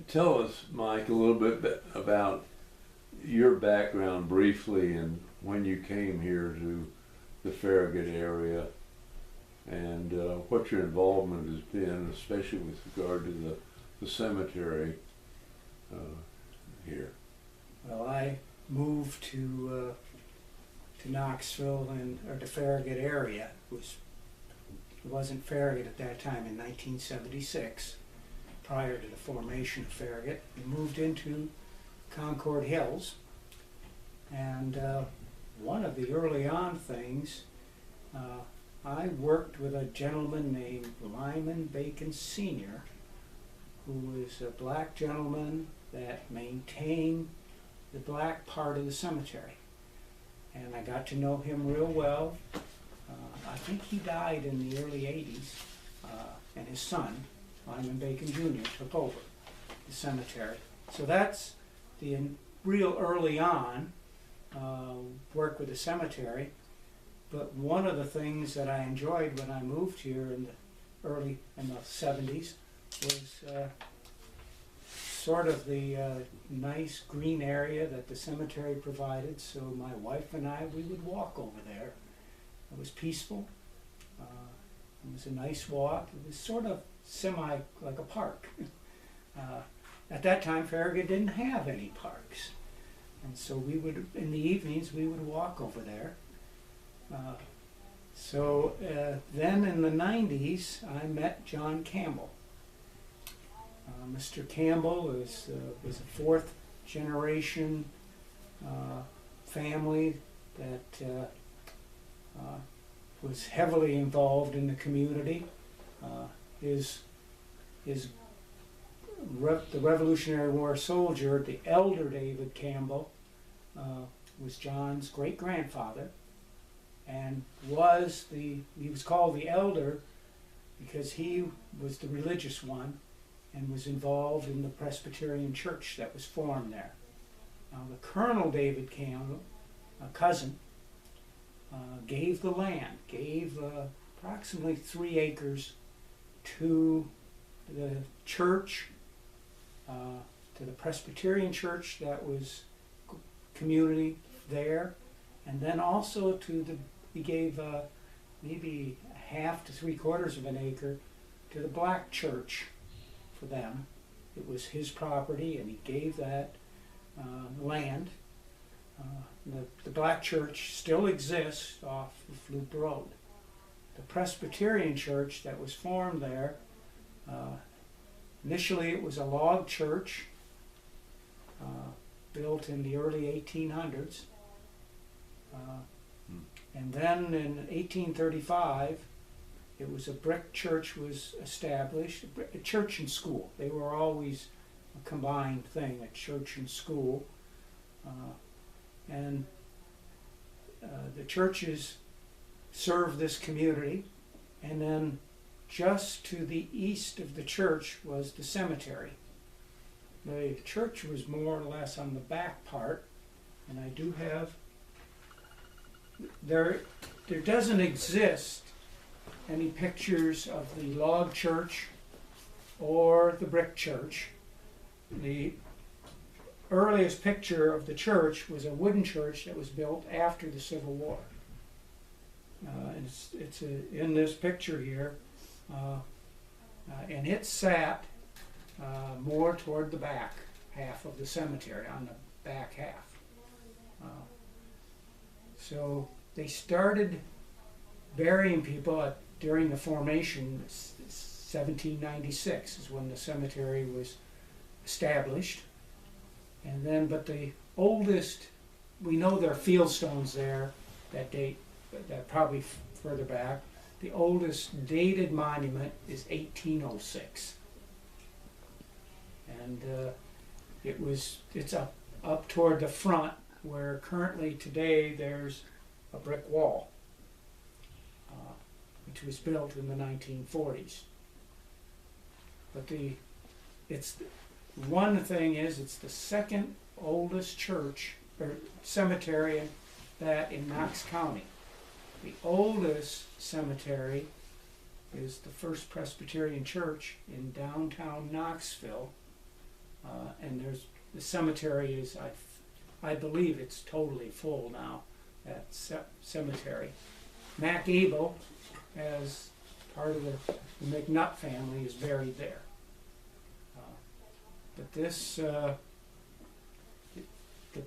Tell us, Mike, a little bit about your background briefly and when you came here to the Farragut area and what your involvement has been, especially with regard to the cemetery here. Well, I moved to Knoxville or the Farragut area. It wasn't Farragut at that time in 1976, prior to the formation of Farragut. We moved into Concord Hills, and one of the early on things, I worked with a gentleman named Lyman Bacon Sr., who was a black gentleman that maintained the black part of the cemetery. And I got to know him real well. I think he died in the early 80s, and his son, Lyman Bacon Jr., took over the cemetery. So that's the real early on work with the cemetery. But one of the things that I enjoyed when I moved here in the 70s was sort of the nice green area that the cemetery provided. So my wife and I, we would walk over there. It was peaceful. It was a nice walk. It was sort of semi like a park. At that time, Farragut didn't have any parks. And so we would, in the evenings, we would walk over there. Then in the 90s, I met John Campbell. Mr. Campbell was a fourth generation family that was heavily involved in the community. The Revolutionary War soldier, the elder David Campbell, was John's great-grandfather, and he was called the elder because he was the religious one and was involved in the Presbyterian church that was formed there. Now the Colonel David Campbell, a cousin, gave the land, gave approximately 3 acres to the church, to the Presbyterian church that was community there, and then also he gave maybe 1/2 to 3/4 of an acre to the black church for them. It was his property, and he gave that land. The black church still exists off of Loop Road. The Presbyterian church that was formed there, initially it was a log church built in the early 1800s. And then in 1835, it was a brick church was established, a church and school. They were always a combined thing, a church and school. The churches served this community, and then just to the east of the church was the cemetery. The church was more or less on the back part, and I do have, there doesn't exist any pictures of the log church or the brick church. The earliest picture of the church was a wooden church that was built after the Civil War. It's in this picture here, and it sat more toward the back half of the cemetery, on the back half. So they started burying people during the formation. 1796 is when the cemetery was established. And then, but the oldest, we know there are field stones there that date, that probably further back. The oldest dated monument is 1806. And it's up toward the front, where currently today there's a brick wall, which was built in the 1940s. But one thing is, it's the second oldest church or cemetery in Knox County. The oldest cemetery is the First Presbyterian Church in downtown Knoxville, And the cemetery is, I believe it's totally full now, that cemetery. Mac Abel, as part of the McNutt family, is buried there. But this, the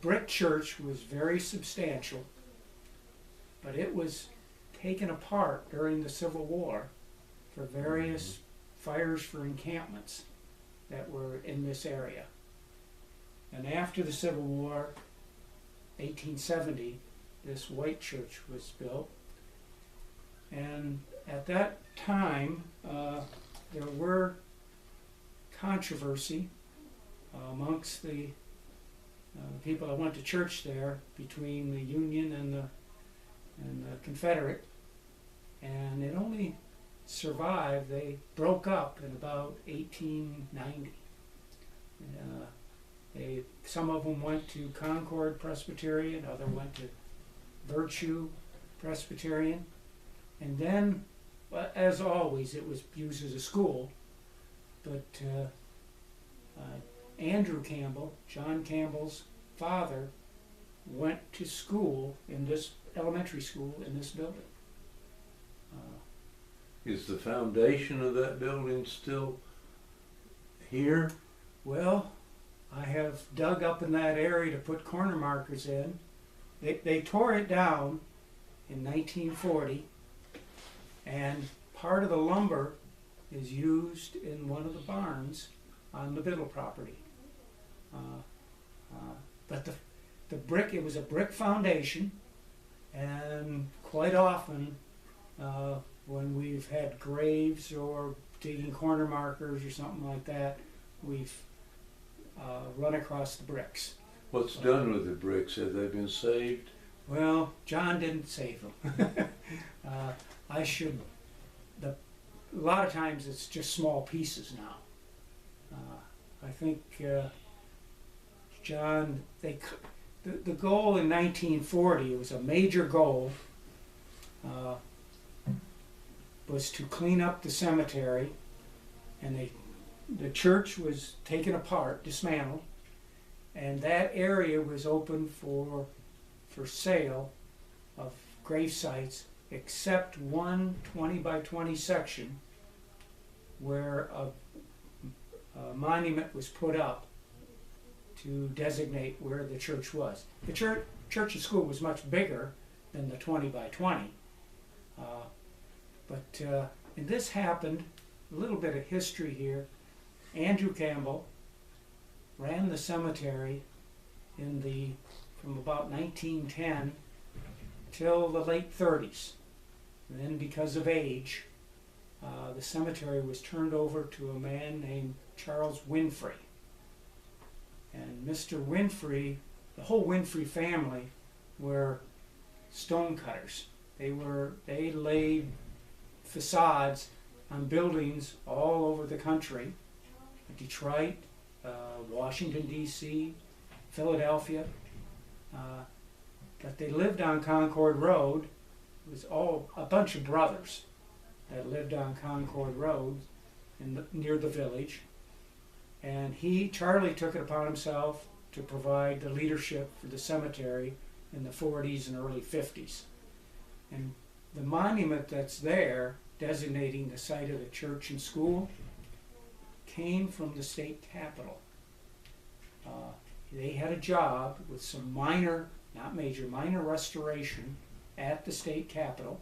brick church was very substantial, but it was taken apart during the Civil War for various fires for encampments that were in this area. And after the Civil War, 1870, this white church was built. And at that time, there were controversy amongst the people that went to church there between the Union and the Confederate, and it only survived. They broke up in about 1890. Some of them went to Concord Presbyterian, others went to Virtue Presbyterian, and then, as always, it was used as a school. But Andrew Campbell, John Campbell's father, went to school in this elementary school in this building. Is the foundation of that building still here? Well, I have dug up in that area to put corner markers in. They tore it down in 1940, and part of the lumber is used in one of the barns on the Biddle property. But the brick, it was a brick foundation, and quite often when we've had graves or digging corner markers or something like that, we've run across the bricks. What's done with the bricks? Have they been saved? Well, John didn't save them. A lot of times it's just small pieces now. I think John, the goal in 1940, it was a major goal, was to clean up the cemetery, and the church was taken apart, dismantled, and that area was open for sale of grave sites, except one 20 by 20 section where a monument was put up to designate where the church was. The church and school was much bigger than the 20 by 20. And this happened, a little bit of history here. Andrew Campbell ran the cemetery from about 1910 till the late 30s. And then because of age, the cemetery was turned over to a man named Charles Winfrey. And Mr. Winfrey, the whole Winfrey family were stonecutters. They laid facades on buildings all over the country, Detroit, Washington, D.C., Philadelphia. But they lived on Concord Road. It was all a bunch of brothers that lived on Concord Road near the village. And Charlie took it upon himself to provide the leadership for the cemetery in the 40s and early 50s. And the monument that's there, designating the site of the church and school, came from the state capitol. They had a job with some minor, not major, minor restoration at the state capitol,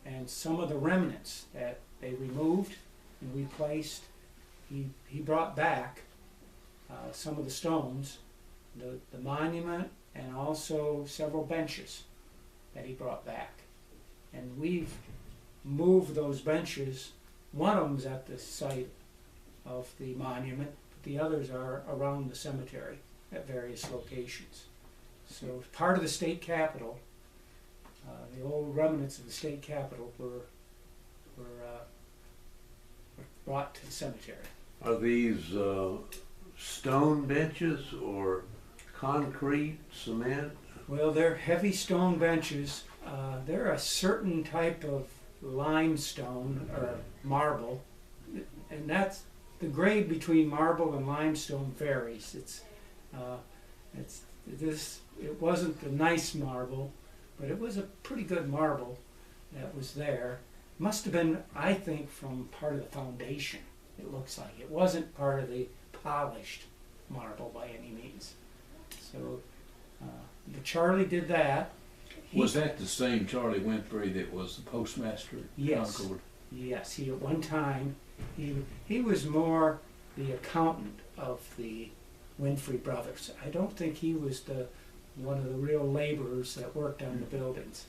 and some of the remnants that they removed and replaced, he brought back some of the stones, the monument, and also several benches that he brought back. And we've moved those benches. One of them's at the site of the monument, but the others are around the cemetery at various locations. So part of the state capitol, the old remnants of the state capitol were brought to the cemetery. Are these stone benches or concrete, cement? Well, they're heavy stone benches. They're a certain type of limestone or marble, and the grade between marble and limestone varies. It wasn't the nice marble, but it was a pretty good marble that was there. Must have been, I think, from part of the foundation. It looks like it wasn't part of the polished marble by any means. So, but Charlie did that. Was that the same Charlie Winfrey that was the postmaster at Yes. Concord? Yes, he at one time, he was more the accountant of the Winfrey brothers. I don't think he was one of the real laborers that worked on the buildings.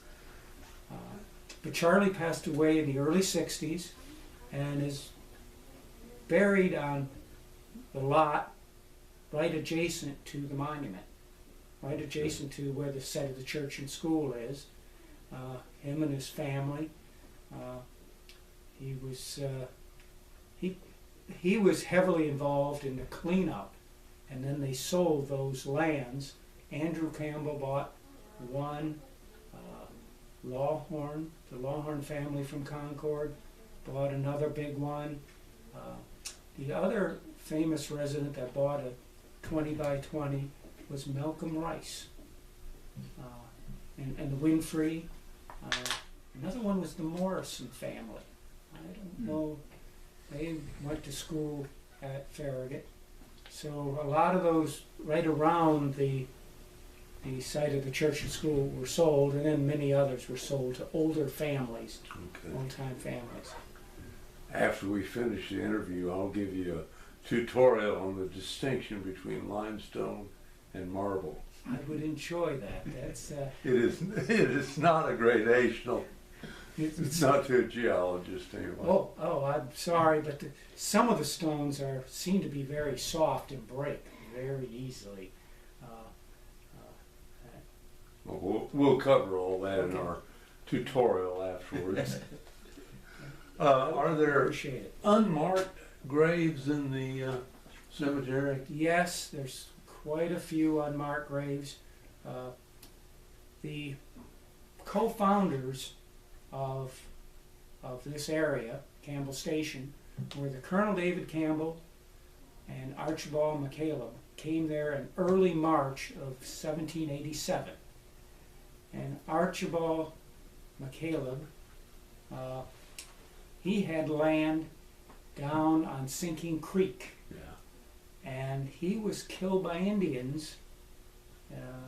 But Charlie passed away in the early 60s and is buried on the lot right adjacent to the monument, right adjacent to where the site of the church and school is. Him and his family. He was heavily involved in the cleanup, and then they sold those lands. Andrew Campbell bought one. Lawhorn, the Lawhorn family from Concord, bought another big one. The other famous resident that bought a 20 by 20 was Malcolm Rice, and the Winfrey. Another one was the Morrison family. I don't know. They went to school at Farragut. So a lot of those right around the site of the church and school were sold, and then many others were sold to older families, old-time families. After we finish the interview, I'll give you a tutorial on the distinction between limestone and marble. I would enjoy that. That's It is not a gradational. It's not to a geologist anyway. Oh, I'm sorry, but some of the stones seem to be very soft and break very easily. Well, we'll cover all that in our tutorial afterwards. Are there Appreciate it. unmarked graves in the cemetery? Yes, there's quite a few unmarked graves. The co-founders of this area, Campbell Station, were the Colonel David Campbell and Archibald McCaleb. Came there in early March of 1787. And Archibald McCaleb, he had land down on Sinking Creek, and he was killed by Indians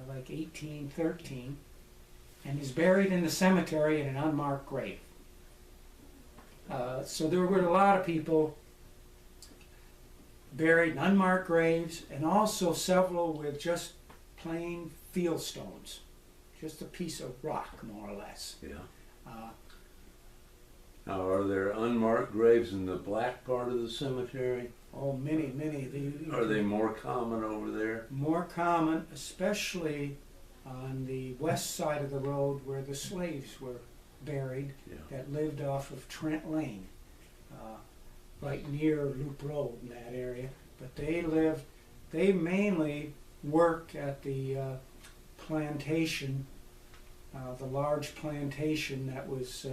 like 1813, and is buried in the cemetery in an unmarked grave. So there were a lot of people buried in unmarked graves, and also several with just plain field stones, just a piece of rock, more or less. Now, are there unmarked graves in the black part of the cemetery? Oh, many. Are they more common over there? More common, especially on the west side of the road where the slaves were buried that lived off of Trent Lane, right near Loop Road in that area. But they mainly worked at the plantation, the large plantation that was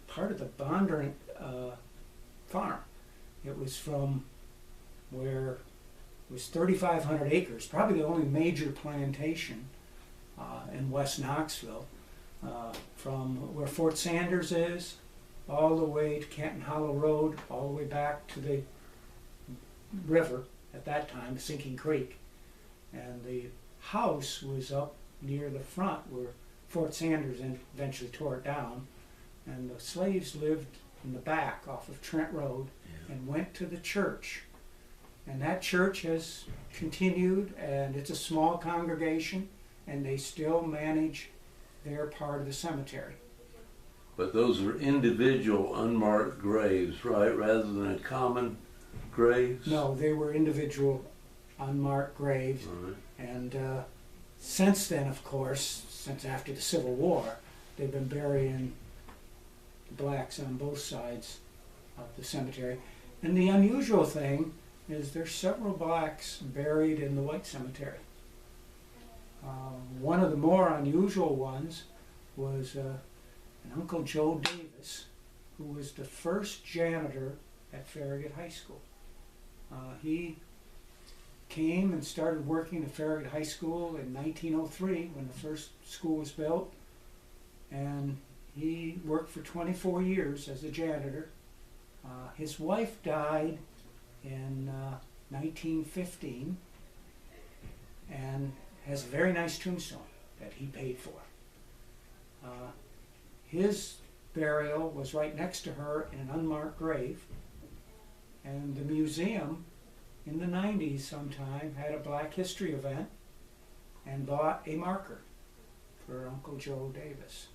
part of the Bondurant farm. It was from where it was 3,500 acres, probably the only major plantation in West Knoxville, from where Fort Sanders is, all the way to Canton Hollow Road, all the way back to the river at that time, Sinking Creek. And the house was up near the front where Fort Sanders eventually tore it down, and the slaves lived in the back off of Trent Road and went to the church. And that church has continued, and it's a small congregation, and they still manage their part of the cemetery. But those are individual unmarked graves, right, rather than common graves? No, they were individual unmarked graves. Right. And since then, of course, since after the Civil War, they've been burying blacks on both sides of the cemetery. And the unusual thing is there's several blacks buried in the white cemetery. One of the more unusual ones was an Uncle Joe Davis, who was the first janitor at Farragut High School. He came and started working at Farragut High School in 1903 when the first school was built, and he worked for 24 years as a janitor. His wife died in 1915 and has a very nice tombstone that he paid for. His burial was right next to her in an unmarked grave, and the museum in the 90s sometime had a Black History event and bought a marker for Uncle Joe Davis.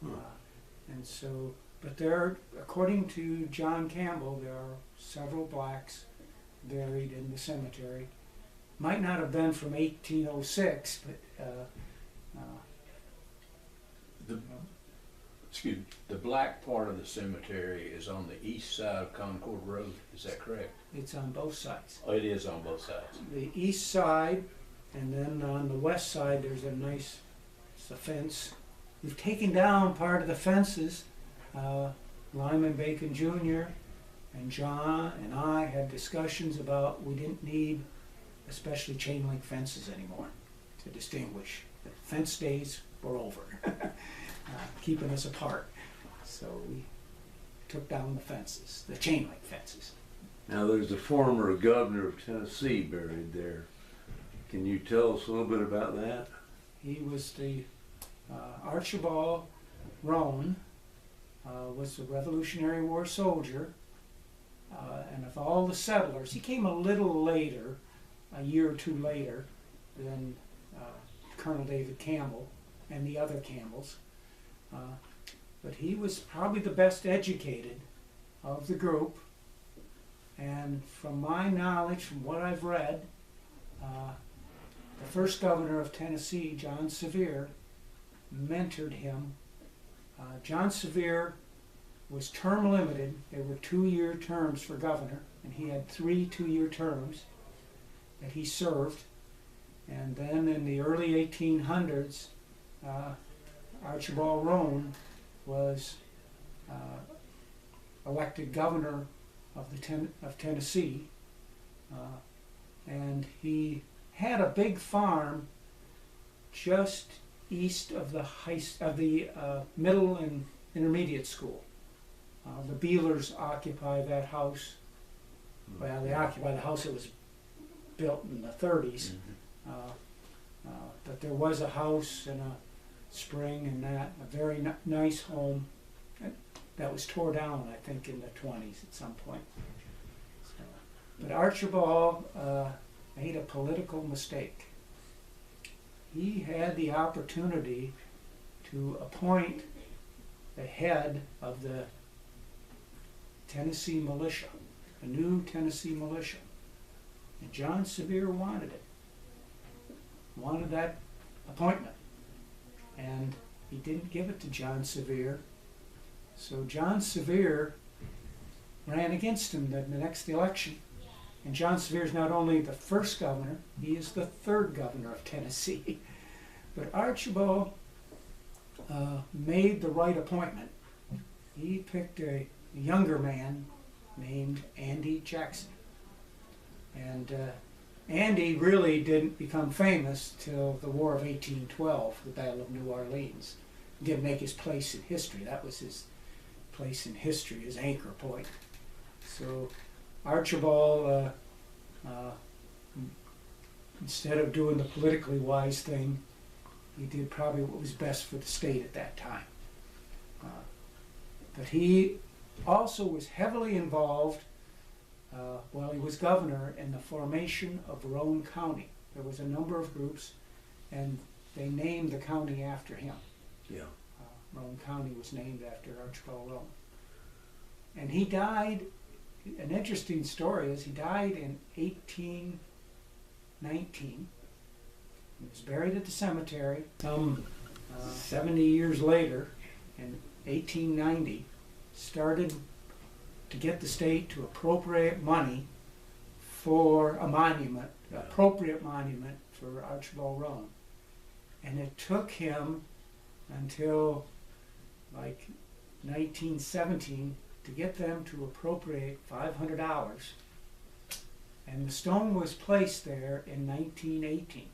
And so, but there, according to John Campbell, there are several blacks buried in the cemetery. Might not have been from 1806, but Excuse me, the black part of the cemetery is on the east side of Concord Road, is that correct? it's on both sides. Oh, it is on both sides. The east side, and then on the west side, there's a nice, it's a fence. We've taken down part of the fences. Lyman Bacon Jr. and John and I had discussions about we didn't need especially chain link fences anymore to distinguish. The fence days were over, keeping us apart. So we took down the fences, the chain link fences. Now, there's a former governor of Tennessee buried there. Can you tell us a little bit about that? He was the Archibald Roane, was a Revolutionary War soldier, and of all the settlers, he came a little later, a year or two later, than Colonel David Campbell and the other Campbells. But he was probably the best educated of the group, and from my knowledge, from what I've read, the first governor of Tennessee, John Sevier, mentored him. John Sevier was term limited. There were 2-year terms for governor, and he had 3 2-year terms that he served. And then in the early 1800s, Archibald Roane was elected governor of Tennessee, and he had a big farm just east of the middle and intermediate school. The Beelers occupy that house. Well, they occupy the house that was built in the 30s. But there was a house and a spring and that, a very nice home that was tore down, I think, in the 20s at some point. So, but Archibald made a political mistake. He had the opportunity to appoint the head of the Tennessee militia, the new Tennessee militia. And John Sevier wanted it, wanted that appointment. And he didn't give it to John Sevier. So John Sevier ran against him in the next election. And John Sevier is not only the first governor, he is the 3rd governor of Tennessee. But Archibald made the right appointment. He picked a younger man named Andy Jackson. And Andy really didn't become famous till the War of 1812, the Battle of New Orleans. He didn't make his place in history. That was his place in history, his anchor point. So Archibald, instead of doing the politically wise thing, he did probably what was best for the state at that time. But he also was heavily involved while he was governor in the formation of Roane County. There was a number of groups, and they named the county after him. Yeah. Roane County was named after Archibald Roane. And he died, an interesting story is he died in 1819. He was buried at the cemetery. 70 years later, in 1890, started to get the state to appropriate money for a monument, an appropriate monument for Archibald Roane. And it took him until like 1917 to get them to appropriate $500, and the stone was placed there in 1918.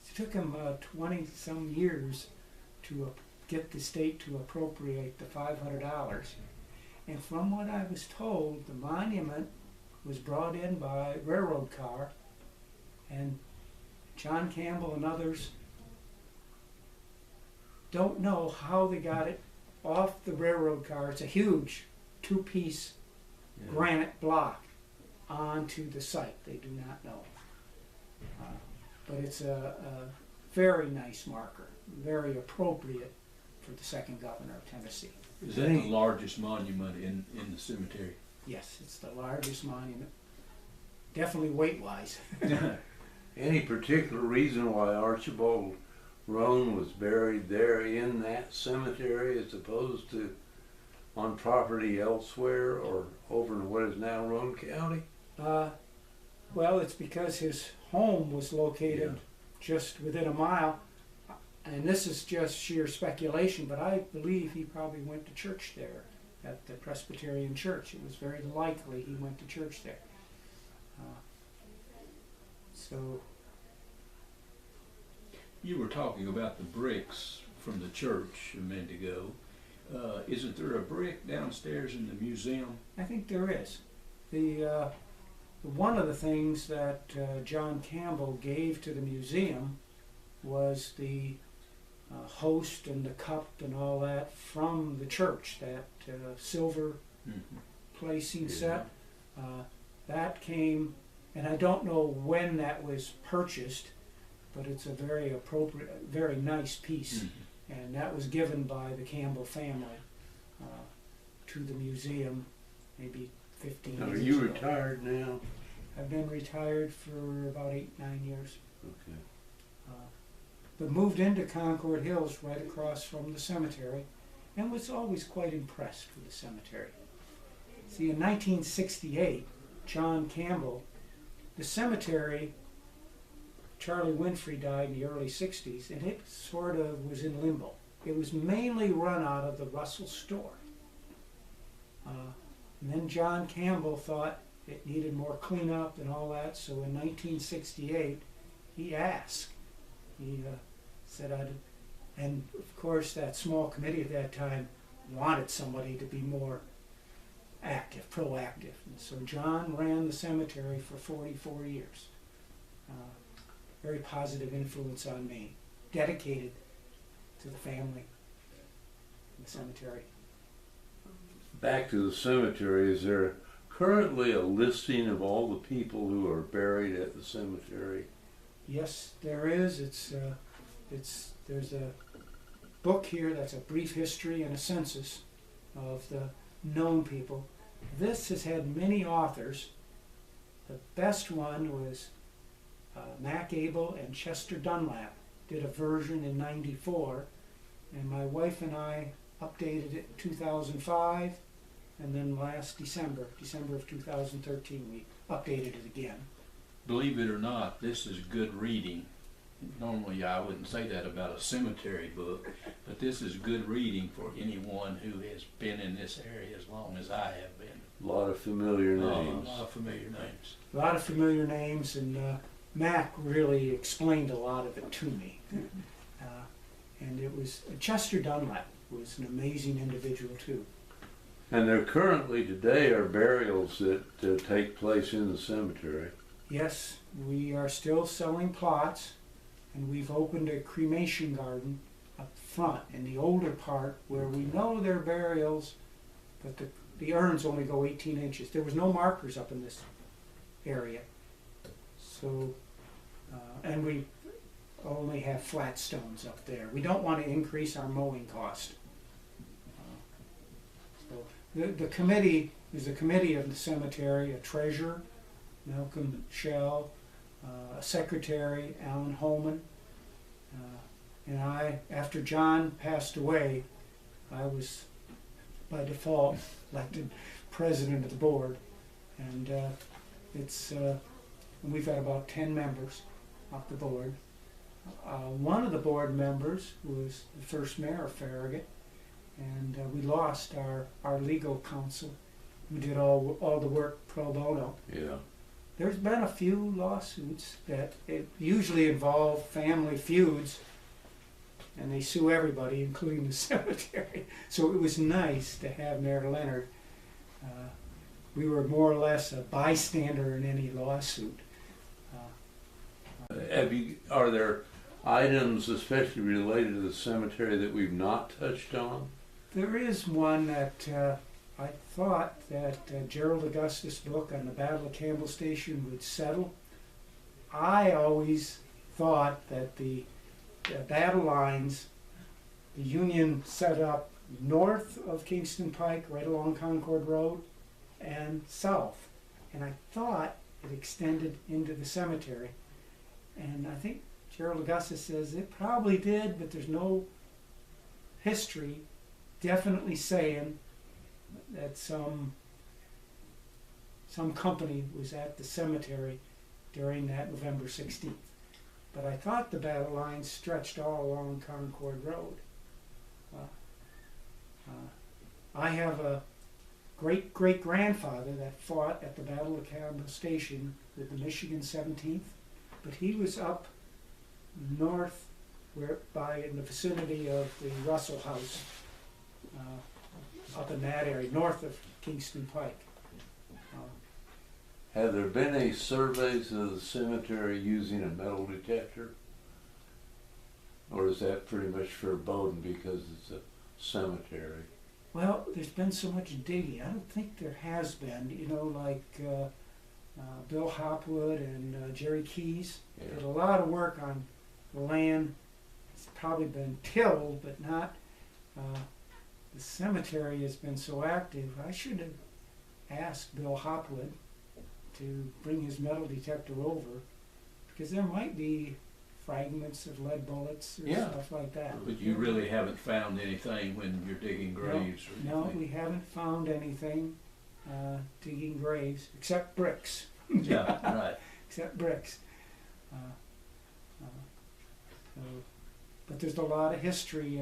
It took them 20-some years to get the state to appropriate the $500. And from what I was told, the monument was brought in by railroad car, and John Campbell and others don't know how they got it off the railroad car. It's a huge two-piece granite block onto the site. They do not know. But it's a very nice marker, very appropriate for the second governor of Tennessee. Is that the largest monument in the cemetery? Yes, it's the largest monument, definitely weight-wise. Any particular reason why Archibald Roane was buried there in that cemetery as opposed to on property elsewhere or over in what is now Roane County? Well, it's because his home was located just within a mile, and this is just sheer speculation, but I believe he probably went to church there at the Presbyterian Church. It was very likely he went to church there. So You were talking about the bricks from the church a minute ago. Isn't there a brick downstairs in the museum? I think there is. One of the things that John Campbell gave to the museum was the host and the cup and all that from the church, that silver placing set. That came, and I don't know when that was purchased, but it's a very appropriate, very nice piece. And that was given by the Campbell family to the museum maybe 15 Now, years are you ago. retired now? I've been retired for about 8-9 years. Okay. But moved into Concord Hills right across from the cemetery, and was always quite impressed with the cemetery. See, in 1968, John Campbell, the cemetery, Charlie Winfrey died in the early 60s, and it sort of was in limbo. It was mainly run out of the Russell store. And then John Campbell thought it needed more cleanup and all that, so in 1968, he asked. He said, and of course that small committee at that time wanted somebody to be more active, proactive. And so John ran the cemetery for 44 years. Very positive influence on me, dedicated to the family and the cemetery. Back to the cemetery, is there currently a listing of all the people who are buried at the cemetery? Yes, there is. There's a book here that's a brief history and a census of the known people. This has had many authors. The best one was Mac Abel and Chester Dunlap did a version in '94, and my wife and I updated it in 2005, and then last December of 2013, we updated it again. Believe it or not, this is good reading. Normally I wouldn't say that about a cemetery book, but this is good reading for anyone who has been in this area as long as I have been. A lot of familiar names. A lot of familiar names. A lot of familiar names, and Mac really explained a lot of it to me. And it was, Chester Dunlap was an amazing individual too. And there currently today are burials that take place in the cemetery. Yes, we are still selling plots, and we've opened a cremation garden up front in the older part where we know there are burials, but the urns only go 18 inches. There was no markers up in this area. So, and we only have flat stones up there. We don't want to increase our mowing cost. So the committee is a committee of the cemetery, a treasurer, Malcolm Shell, a secretary, Alan Holman, and I, after John passed away, I was by default elected president of the board, and we've got about 10 members of the board. One of the board members was the first mayor of Farragut, and we lost our legal counsel who did all the work pro bono. Yeah. There's been a few lawsuits that it usually involve family feuds, and they sue everybody, including the cemetery. So it was nice to have Mayor Leonard. We were more or less a bystander in any lawsuit. Are there items especially related to the cemetery that we've not touched on? There is one that I thought that Gerald Augustus' book on the Battle of Campbell Station would settle. I always thought that the battle lines, the Union set up north of Kingston Pike, right along Concord Road, and south. And I thought it extended into the cemetery. And I think Gerald Augustus says it probably did, but there's no history definitely saying that some company was at the cemetery during that November 16th. But I thought the battle lines stretched all along Concord Road. I have a great-great-grandfather that fought at the Battle of Campbell Station with the Michigan 17th, but he was up north in the vicinity of the Russell House, up in that area, north of Kingston Pike. Have there been any surveys of the cemetery using a metal detector? Or is that pretty much verboten because it's a cemetery? Well, there's been so much digging. I don't think there has been. You know, like Bill Hopwood and Jerry Keyes did a lot of work on the land. It's probably been tilled, but not. The cemetery has been so active. I should have asked Bill Hopwood to bring his metal detector over, because there might be fragments of lead bullets or stuff like that. But you really haven't found anything when you're digging graves or No, anything? we haven't found anything digging graves, except bricks. Yeah, right. Except bricks. But there's a lot of history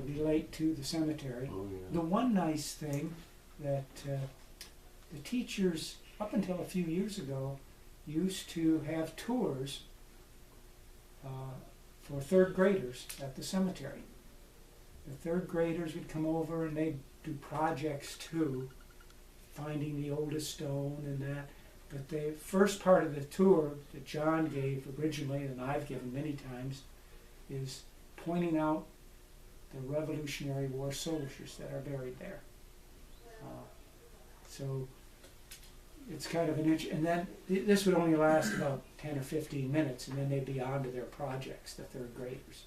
relate to the cemetery. Oh, yeah. The one nice thing that the teachers, up until a few years ago, used to have tours for third graders at the cemetery. The third graders would come over and they'd do projects too, finding the oldest stone and that. But the first part of the tour that John gave originally, and I've given many times, is pointing out the Revolutionary War soldiers that are buried there. So it's kind of an and then this would only last about 10 or 15 minutes, and then they'd be on to their projects, the third graders.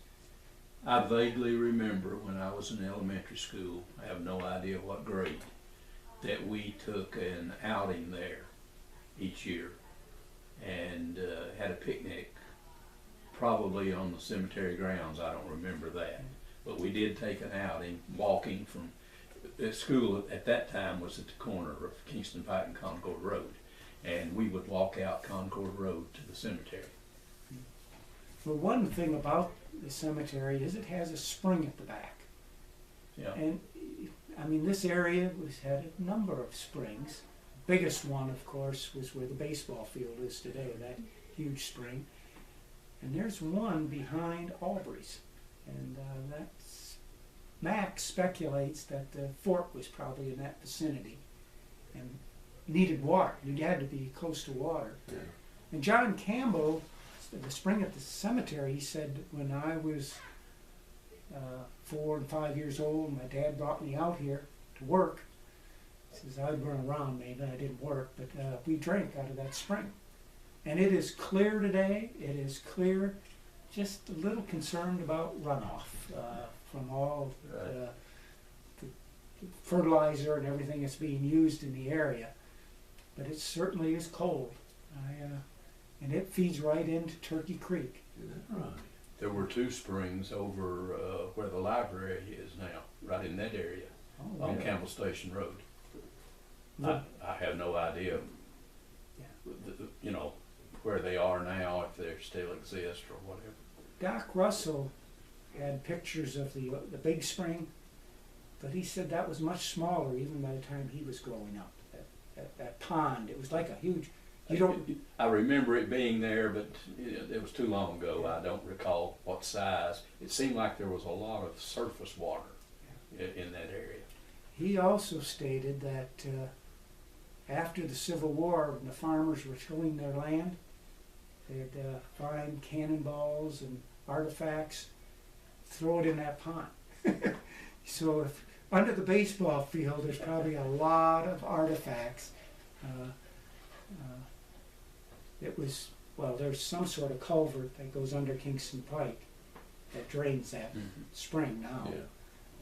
I vaguely remember when I was in elementary school, I have no idea what grade, that we took an outing there each year and had a picnic, probably on the cemetery grounds. I don't remember that, but we did take an outing, walking from the school at that time was at the corner of Kingston Pike and Concord Road, and we would walk out Concord Road to the cemetery. Well, one thing about the cemetery is it has a spring at the back. Yeah. And I mean, this area had a number of springs. Biggest one, of course, was where the baseball field is today, that huge spring. And there's one behind Aubrey's, and that's Max speculates that the fort was probably in that vicinity and needed water. You had to be close to water. Yeah. And John Campbell, the spring at the cemetery, he said, when I was 4 and 5 years old, my dad brought me out here to work. He says, I'd run around, maybe I didn't work, but we drank out of that spring. And it is clear today, it is clear, just a little concerned about runoff from all the fertilizer and everything that's being used in the area. But it certainly is cold. And it feeds right into Turkey Creek. Right. There were 2 springs over where the library is now, right in that area, Oh, on really? Campbell Station Road. The- I have no idea, you know, where they are now, if they still exist or whatever. Doc Russell had pictures of the big spring But he said that was much smaller even by the time he was growing up. That pond, it was like a huge, you don't, I remember it being there, but it was too long ago. I don't recall what size. It seemed like there was a lot of surface water in that area. he also stated that after the Civil War, when the farmers were tilling their land, they'd find cannonballs and artifacts, throw it in that pond. So if under the baseball field, there's probably a lot of artifacts. It was, well, there's some sort of culvert that goes under Kingston Pike that drains that spring now, Yeah.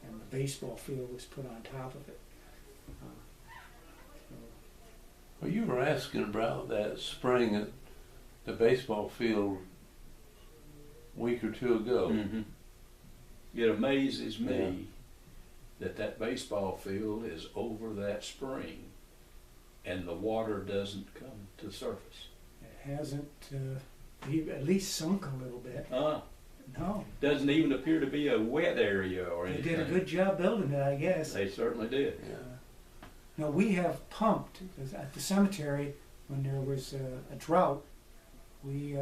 and the baseball field was put on top of it. Well, you were asking about that spring at the baseball field a week or two ago. It amazes me that baseball field is over that spring and the water doesn't come to the surface. It hasn't, at least sunk a little bit. No, Doesn't even appear to be a wet area or they anything. did a good job building it, I guess. They certainly did. Yeah. No, we have pumped, at the cemetery, when there was a drought, we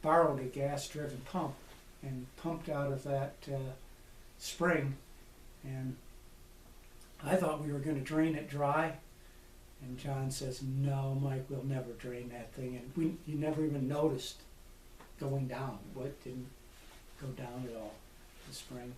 borrowed a gas-driven pump and pumped out of that spring. And I thought we were going to drain it dry. And John says, no, Mike, we'll never drain that thing. And you never even noticed going down. What didn't go down at all, the spring.